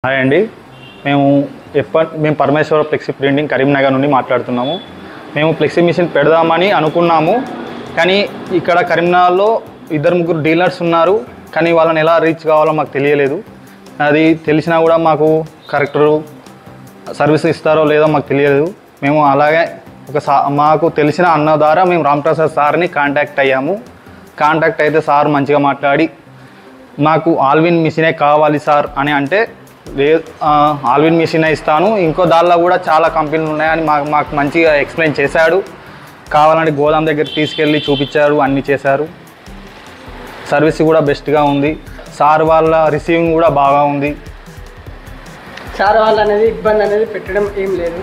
Hi అండి, మేము పరమేశ్వర flexi printing Karimnagar నుండి మాట్లాడుతున్నాము. మేము ఫ్లెక్సీ మిషన్ పెడదామని అనుకున్నాము, కానీ ఇక్కడ కరీంనగర్లో 2-3 డీలర్స్ ఉన్నారు, కానీ వాళ్ళని ఎలా రీచ్ కావాలో మాకు తెలియలేదు. అది తెలిసినా కూడా మాకు కరెక్ట్ సర్వీస్ ఇస్తారో లేదో మాకు తెలియలేదు. మేము అలాగే మాకు తెలిసిన అన్న ద్వారా మేము రామప్రసాద్ సార్ని కాంటాక్ట్ అయ్యాము. కాంటాక్ట్ అయితే సార్ మంచిగా మాట్లాడి మాకు ఆల్విన్ మిషనే కావాలి సార్ అని అంటే, లేదు ఆల్విన్ మిషన్ ఇస్తాను, ఇంకో దానిలో కూడా చాలా కంపెనీలు ఉన్నాయని మాకు మంచిగా ఎక్స్ప్లెయిన్ చేశాడు. కావాలంటే గోదాం దగ్గర తీసుకెళ్ళి చూపించారు, అన్నీ చేశారు. సర్వీస్ కూడా బెస్ట్గా ఉంది. సార్ వాళ్ళ రిసీవింగ్ కూడా బాగా ఉంది. సార్ వాళ్ళు అనేది ఇబ్బంది అనేది పెట్టడం ఏం లేదు.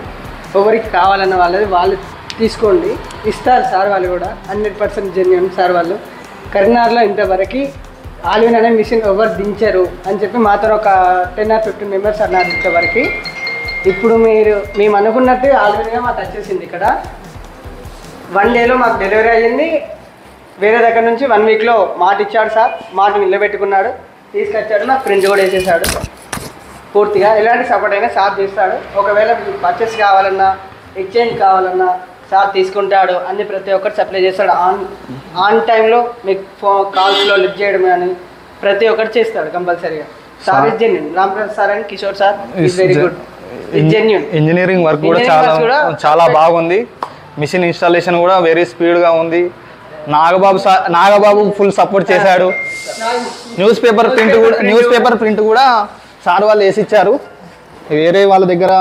ఎవరికి కావాలన్న వాళ్ళది వాళ్ళు తీసుకోండి, ఇస్తారు సార్ వాళ్ళు కూడా. 100% జెన్యూన్ సార్ వాళ్ళు. కరీంనగర్లో ఇంతవరకు ఆల్విన్ అనే మిషన్ ఎవరు దించరు అని చెప్పి మాతో ఒక 10 or 15 మెంబర్స్ అన్నారు ఇంతవరకు. ఇప్పుడు మేము అనుకున్నట్టు ఆల్విన్గా మాకు వచ్చేసింది. ఇక్కడ 1 డేలో మాకు డెలివరీ అయ్యింది. వేరే దగ్గర నుంచి 1 వీక్లో మాట ఇచ్చాడు సార్, మాట నిలబెట్టుకున్నాడు, తీసుకొచ్చాడు, నాకు ప్రింట్ కూడా వేసేసాడు. పూర్తిగా ఎలాంటి సపోర్ట్ అయినా సార్ చేస్తాడు. ఒకవేళ మీకు పర్చేస్ కావాలన్నా, ఎక్స్చేంజ్ కావాలన్నా సార్ తీసుకుంటాడు. అన్ని ప్రతి ఒక్కరు సప్లై చేస్తాడు. ఆన్ టైంలో మీకు కాల్స్లో లిఫ్ట్ చేయడం కానీ ప్రతి ఒక్కరు చేస్తాడు కంపల్సరీగా. Sir is genuine. Ramprasad sir and Kishore sir is very good, genuine. Engineering work కూడా చాలా బాగుంది. మిషన్ ఇన్స్టాలేషన్ కూడా వెరీ స్పీడ్గా ఉంది. నాగబాబు ఫుల్ సపోర్ట్ చేశాడు. న్యూస్ పేపర్ ప్రింట్ కూడా సార్ వాళ్ళు వేసి ఇచ్చారు. వేరే వాళ్ళ దగ్గర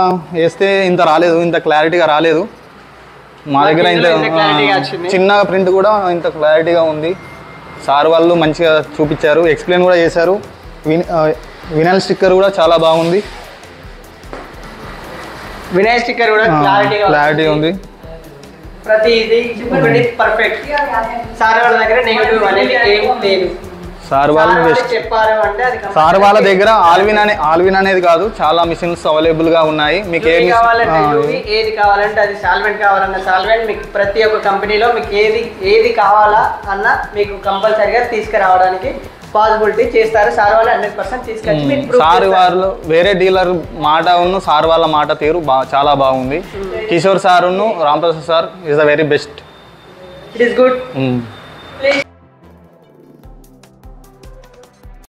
వేస్తే ఇంత రాలేదు, ఇంత క్లారిటీగా రాలేదు. మా దగ్గర ఇంత చిన్న ప్రింట్ కూడా ఇంత క్లారిటీగా ఉంది. సార్ వాళ్ళు మంచిగా చూపించారు, ఎక్స్ప్లెయిన్ కూడా చేశారు. వినల్ స్టిక్కర్ కూడా చాలా బాగుంది. వినల్ స్టిక్కర్ కూడా క్లారిటీ ఉంది. ప్రతిదీ పర్ఫెక్ట్. సార్ వాళ్ళ దగ్గర నెగటివ్ అనేది ఏం లేదు. సార్ వాళ్ళు చెప్పారు అంటే సార్ వాళ్ళ దగ్గర ఆల్విన్ అనేది కాదు, చాలా మిషన్స్ అవైలబుల్గా ఉన్నాయి. మీకు ఏది కావాలంటే అది సాల్వెంట్ కావాలన్న సాల్వెంట్, మీకు ప్రతి ఒక్క కంపెనీలో మీకు ఏది కావాలా అన్న మీకు కంపల్సరీగా తీసుకురావడానికి పాసిబిలిటీ చేస్తారు. సార్ వాళ్ళు 100% తీసుకొచ్చి సార్ వాళ్ళు వేరే డీలర్ మాట సార్ వాళ్ళ మాట తీరు చాలా బాగుంది. Kishore sir Ramprasad sir is the very best. It is good.